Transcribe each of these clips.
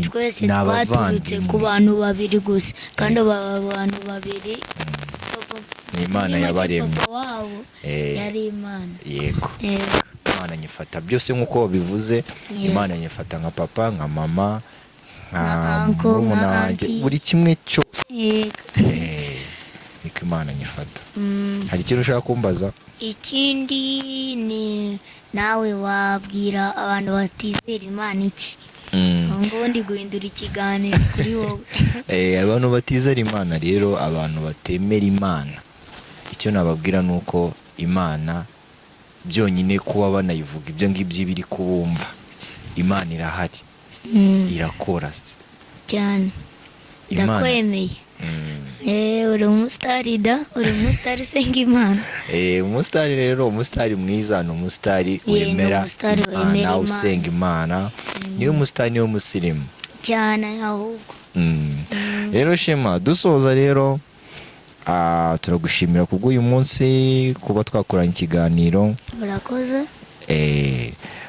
twese twaturutse ku bantu babiri gusa kandi aba bantu babiri Imana yabaremye yari Imana. Yego. Imana nyifata byose nkuko wabivuze. Imana nyifata nka papa, nka mama, nka murumuna wanjye, buri kimwe cyose. Niko Imana nyifata. Hari ikintu ushaka kumbaza? Ikindi ni nawe wabwira abantu batizera Imana iki? Ngo ndi guhindura ikiganiro kuri wowe. Abantu batizera Imana rero, abantu batemera Imana, icyo nababwira nuko Imana byonyine kuba banayivuga ibyo ngibyo biri kubumva, Imana irahari, irakora cyane. Ndakwemeye. Uri umusitari uri umusitari usenga Imana. Umusitari rero, umusitari mwiza ni umusitari wemera Imana, usenga Imana, niyo umusitari, niyo musirimu cyane ahubwo. Rero Shema, dusoza rero, turagushimira kubw'uyu munsi kuba twakoranye ikiganiro. Murakoze.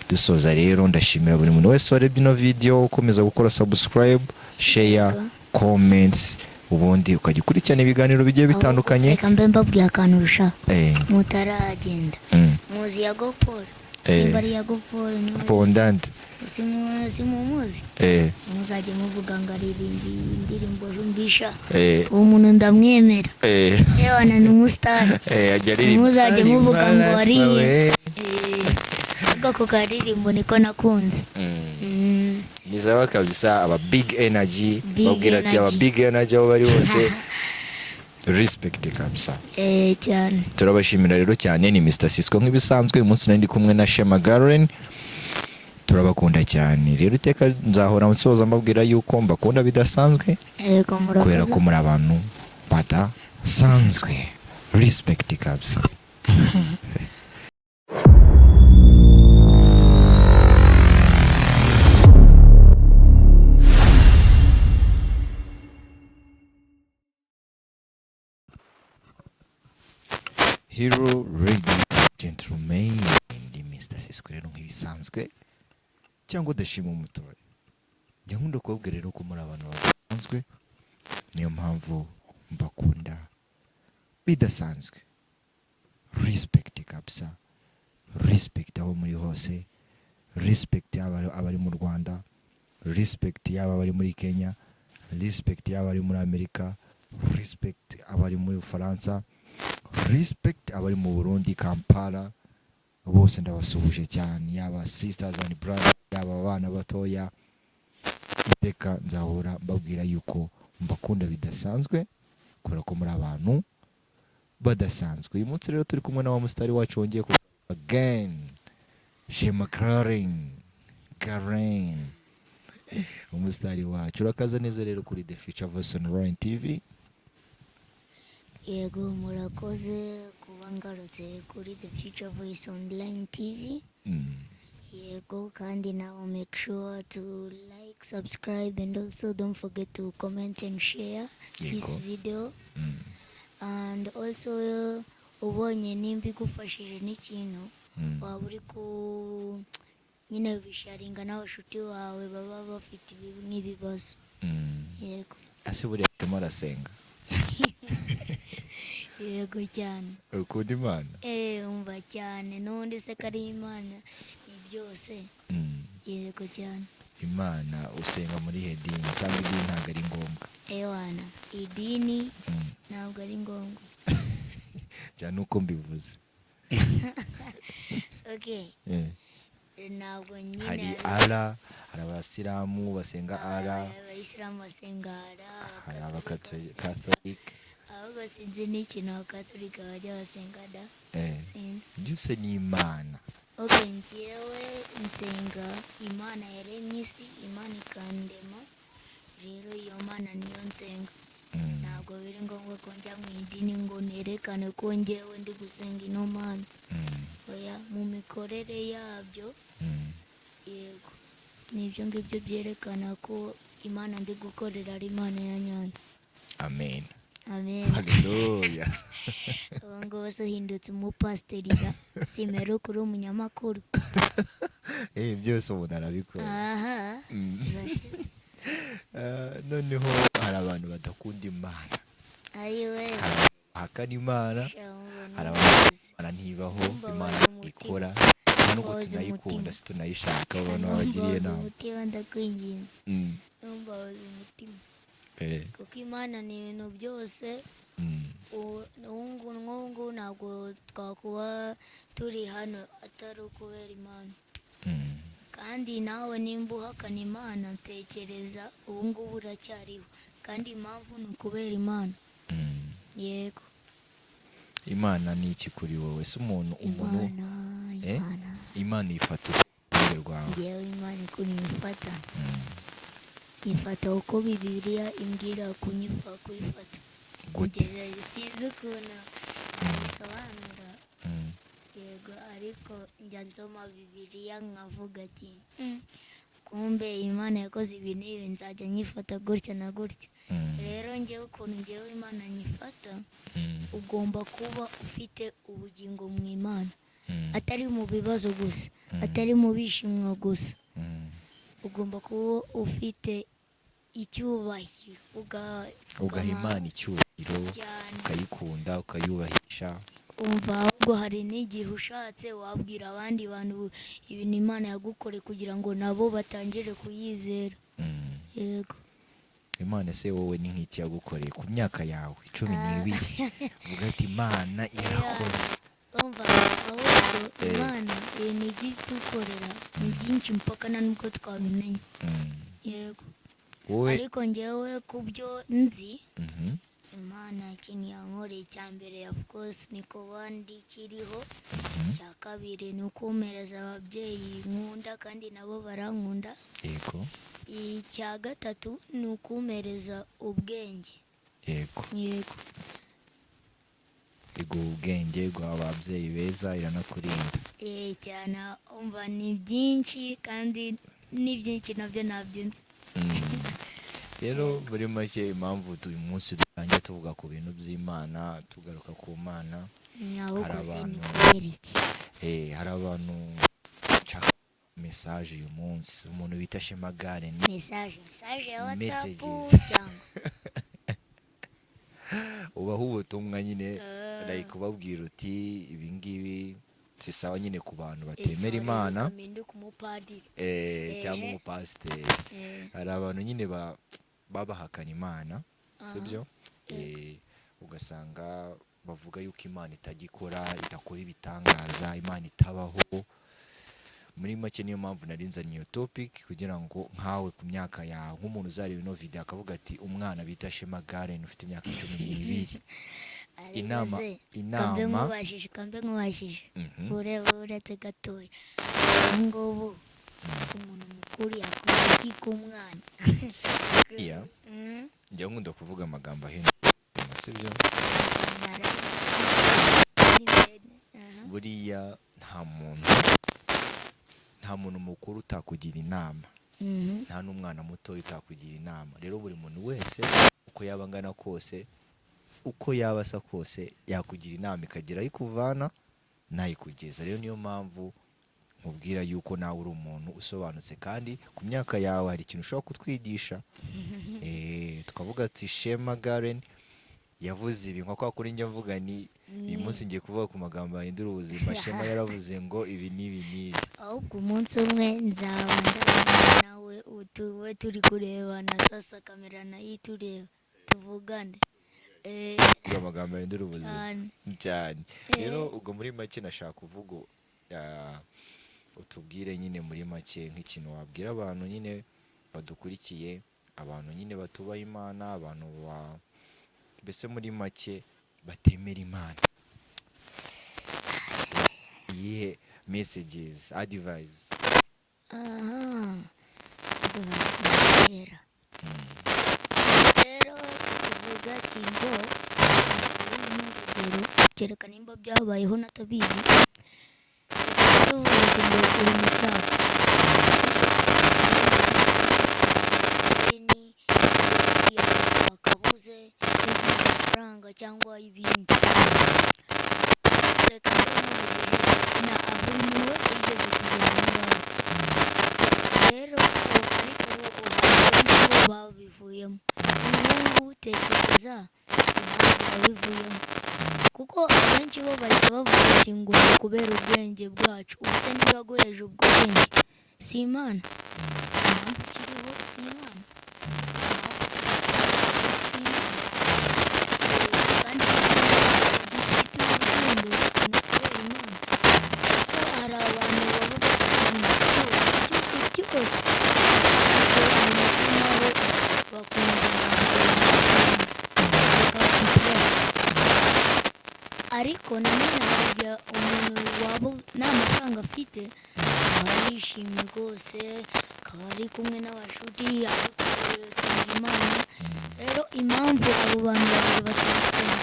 Dusoza rero, ndashimira buri muntu wese warebye ino video, ukomeza gukora subscribe, share, comments, ubundi ukajya ukurikirana ibiganiro bigiye bitandukanye. Reka mbe mbabwiye akantu rusha mutaragenda. Muzi ya Gopol, imbari ya Gopol ni Pondante. Simumuzi. Muzajye muvuga ngo aririmbi indirimbo jumbisha. Uwo muntu ndamwemera. Yewana ni umusitari. Muzajye muvuga ngo aririmbi. Ako karirimbo niko nakunze. Nizaba kabisa aba big energy, babwira ati aba big energy abo bari bose respect kabisa. Cyane. Turabashimira rero cyane. Ni Mr. Sisco nk'ibisanzwe, umunsi nandi kumwe na Shema Gallein. Turabakunda cyane rero, iteka nzahora nsoza mbabwira yuko mbakunda bidasanzwe, kubera ko muri abantu badasanzwe. Respect kabisa. Hero, ladies and gentlemen, ndi Mr. Sisco rero nk'ibisanzwe, cyangwa udashima umutoya. Njya nkunda kubabwira rero ko muri abantu badasanzwe, niyo mpamvu mbakunda bidasanzwe. Respect kabisa. Respect aho muri hose. Respect abari mu Rwanda. Respect abari muri Kenya. Respect abari muri Amerika. Respect abari muri Faransa. Respect abari mu Burundi, Kampala. Bose ndabasuhuje cyane, yaba sisters and brothers, yaba abana batoya. Iteka nzahora mbabwira yuko mbakunda bidasanzwe, kubera ko muri abantu badasanzwe. Uyu munsi rero turi kumwe na wa mustari wacu wongeye ku again, Shema Gallein. Umustari wacu urakaza neza rero kuri The Future Voice on TV. Yego, murakoze kuba ngarutse kuri The Future Voice Online TV. Yego, kandi now make sure to like, subscribe, and also don't forget to comment and share this video. And also ubonye nimba igufashije n'ikintu, waba uri ku nyine bisharinga n'abashuti bawe baba bafite nk'ibibazo. Yego. Ase buriya Shema arasenga. Yego cyane. Ukunda Imana? Umva cyane, n'undi se kari Imana ni byose. Yego cyane. Imana usenga muri hedini cyangwa idini ntabwo ari ngombwa? Ewana, idini ntabwo ari ngombwa. Cyane uko mbivuze. Okay. Ntabwo nyine hari Allah, hari abasilamu basenga Allah, abayisilamu basenga Allah, hari abakatolika. Ahubwo sinzi n'ikintu abakatolika bajya basenga da. Sinzi. Byose ni Imana. Okay, njyewe nsenga Imana yaremye isi, Imana ikandema. Rero iyo Mana niyo nsenga. Ntabwo biri ngombwa ko njya mu idini ngo nerekane ko njyewe ndi gusenga ino Mana. Oya, mu mikorere yabyo. Yego, nibyo ngibyo byerekana ko Imana ndi gukorera ari Imana ya nyayo. Amen. Haleluya. Ngo wasahindutse umupasiteri da, simero kuri umunyamakuru. Byose umuntu arabikora. noneho hari abantu badakunda imana, ayiwe hari abantu bahakana imana, hari abantu shamuzi imana ntibaho, Umbabaza imana umutima. ikora nta nubwo Umbabaza tunayikunda, umutima. si tunayishaka, abantu babagiriye numbabaza inama. umutima ndakwinginze Mm, numbabaza umutima eh, kuko imana ni ibintu byose. mm, n'ubu ntabwo twakuba turi hano atari ukubera imana. mm, kandi nawe nimba uhakana imana tekereza ubu ngubu uracyariho kandi impamvu ni ukubera imana. mm. yego Imana ni iki kuri wowe? Se umuntu eh? Imana ifata uruhande rwawe. ngewe imana ukuntu imufata Mm, ifata uko bibiliya imbwira kuyifata. gute? Ngewe sinzi ukuntu nabisobanura. Mm, yego ariko njya nsoma bibiliya nkavuga ati kumbe imana yakoze ibi n'ibi nzajya nyifata gutya na gutya. mm, rero ngewe ukuntu ngewe imana nyifata, mm, ugomba kuba ufite ubugingo mu imana, mm, atari mu bibazo gusa, atari mu bishimwa gusa. mm. ugomba kuba ufite icyubahiro Ugaha Imana icyubahiro, cyane. ukayikunda, ukayubahisha. umva ahubwo hari n'igihe ushatse wabwira abandi bantu ibintu imana yagukoreye kugira ngo nabo batangire kuyizera. Mm. yego Imana se wowe ni nk'iki yagukoreye ku myaka yawe 12? Uvuga ati Imana irakoze. umva ahubwo imana ibintu ijya idukorera ni byinshi mpaka na nubwo twabimenya. Mm. yego Wowe ariko ngewe ku byo nzi, mhm, imana ikintu yankoreye icya mbere of course ni kuba ndikiriho. icya kabiri ni ukumereza ababyeyi nkunda kandi nabo barankunda. yego, icya gatatu ni ukumereza ubwenge. yego. yego Iguha ubwenge, iguha ababyeyi beza, iranakurinda. cyane umva ni byinshi kandi ni byinshi nabyo ntabyo nzi. Rero muri make impamvu uyu munsi dutangiye tuvuga ku bintu by'Imana, tugaruka ku Mana, ahubwo se ni abantu- kubera iki? hari abantu nshaka message uyu munsi, umuntu bita Shema Gallein, mesaje ya whatsapp Messages. cyangwa ubaho ubutumwa nyine, like ubabwira uti ibi ngibi si sawa nyine ku bantu batemera Imana, ku mupadiri. cyangwa umupasiteri. Hari abantu nyine babahakana Imana, sibyo? Ugasanga bavuga yuko Imana itagikora, idakora ibitangaza, Imana itabaho. Muri make niyo mpamvu nari nzanye iyo topic kugira ngo nkawe ku myaka yawe, nk'umuntu uzareba ino video akavuga ati umwana bita Shema Gallein ufite imyaka 12, inama kambe nkubashije Mhm. ureba uretse gatoya ngubu umuntu mukuru yakora iki ku mwana? iya Mm, njya nkunda kuvuga amagambo ahindura, sibyo? Buriya nta muntu mukuru utakugira inama, nta n'umwana muto utakugira inama. Rero buri muntu wese uko yaba angana kose, uko yaba asa kose, yakugira inama ikagira aho ikuvana n'ayikugeza. Rero niyo mpamvu nkubwira yuko nawe uri umuntu usobanutse, kandi ku myaka yawe hari ikintu ushobora kutwigisha. Tukavuga ati Shema Gallein yavuze ibi, nko kwa kuri njya mvuga ni uyu munsi ngiye kuvuga ku magambo ahindura ubuzima. Shema yaravuze ngo ibi n'ibi n'ibi. ahubwo umunsi umwe nzaba ndabona nawe utuwe turi kurebana, sasa kamera nayo itureba tuvugane. Kuvuga amagambo ahindura ubuzima cyane cyane. Rero ubwo muri make nashaka kuvuga, utubwire nyine muri make nk'ikintu wabwira abantu nyine badukurikiye, abantu nyine batubaha Imana, abantu mbese muri make batemera Imana. Iyihe messages, advice? kera rero tuvuga ati ngo urugero kereka nimba byabayeho natabizi, tuvuga ati ngo uri mu cyaha wakabuze amafaranga cyangwa ibindi, reka na buri muntu wese yigeze kugera aho ngaho. rero ariko ubu babivuyemo ubu utekereza impamvu babivuyemo kuko abenshi bo bahita bavuga ati ngo ni kubera ubwenge bwacu ubuse niba aguheje ubwo bwenge si imana impamvu kiriho si imana kandi dufite urukundo ni kubera imana kuko hari abantu baba bakunda cyose cyose bakunda ariko nanone harya umuntu waba nta mafaranga afite aba yishimye rwose akaba ari kumwe n'abashuti ariko senga imana rero impamvu abo bantu babiri batandukanye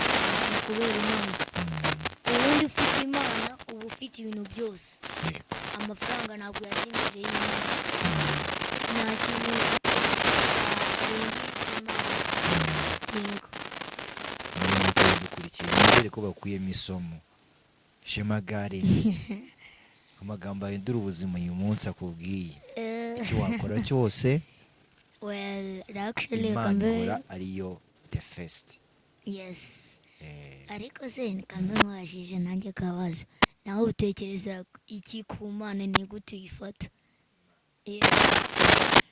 ni kubera imana ubundi ufite imana uba ufite ibintu byose amafaranga ntabwo yajya imbere y'imana nta kintu dukurikiye ko bakuyemo isomo Shema Gallein amagambo ahindura ubuzima uyu munsi akubwiye icyo wakora cyose Imana ihora ariyo the first. Yes. Ariko se nikambe mwajije nanjye kabazo nawe utekereza iki ku Mana ni gute uyifata?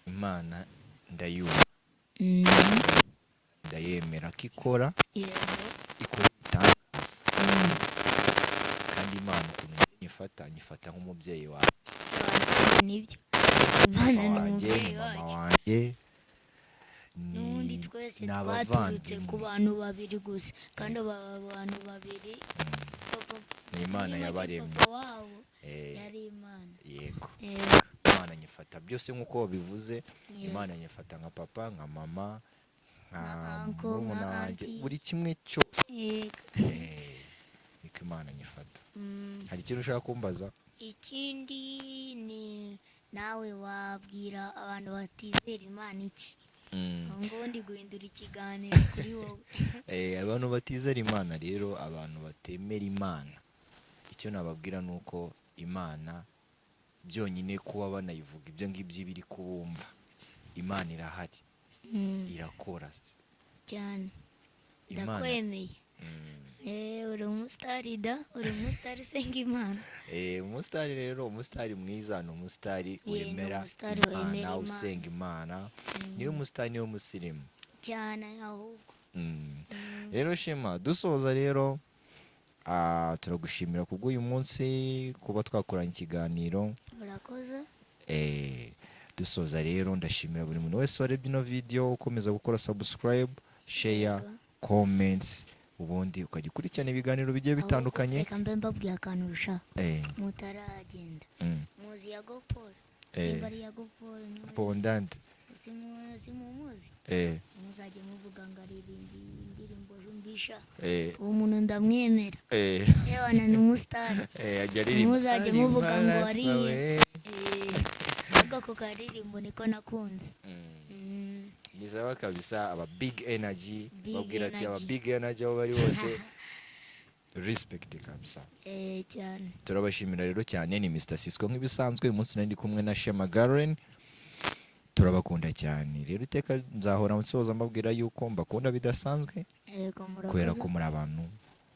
Imana ndayumva ndayemera ko ikora ikora itangaza kandi Imana ukuntu nyifata nk'umubyeyi wanjye nibyo Imana ni umubyeyi wanjye n'undi twese twaturutse ku bantu babiri gusa kandi abantu babiri ni Imana yabaremye yari Imana yego Imana nyifata byose nk'uko bivuze Imana nyifata nka papa nka mama nka murumuna wanjye buri kimwe cyose niko Imana nyifata. Hari ikintu ushaka kumbaza? Ikindi ni nawe wabwira abantu batizera Imana iki? Ngo ndi guhindura ikiganiro kuri wowe. Abantu batizera Imana rero abantu batemera Imana icyo nababwira nuko Imana byonyine kuba banayivuga ibyo ngibyo biri kubumva Imana irahari irakora cyane ndakwemeye uri umusitari uri umusitari usenga Imana umusitari rero umusitari mwiza ni umusitari wemera Imana usenga Imana niyo umusitari niyo musirimu cyane ahubwo rero Shema dusoza rero turagushimira kubw'uyu munsi kuba twakoranye ikiganiro murakoze dusoza rero ndashimira buri muntu wese warebye ino video ukomeza gukora subscribe share comments ubundi ukajya ukurikirana ibiganiro bigiye bitandukanye. Reka mbe mbabwiye akantu rusha mutaragenda muzi ya gopol bari ya gopol pondante simumuzi muzajye muvuga ngo aririmba indirimbo jumbisha uwo muntu ndamwemera yewana ni umusitari muzajye muvuga ngo ari ako karirimbo niko nakunze. Nizaba kabisa aba big energy babwira ati aba big energy abo bari bose respect kabisa cyane. Turabashimira rero cyane ni Mr Sisco nk'ibisanzwe uyu munsi nandi kumwe na Shema Gallein turabakunda cyane rero iteka nzahora nsoza mbabwira yuko mbakunda bidasanzwe kubera ko muri abantu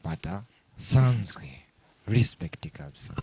badasanzwe respect kabisa.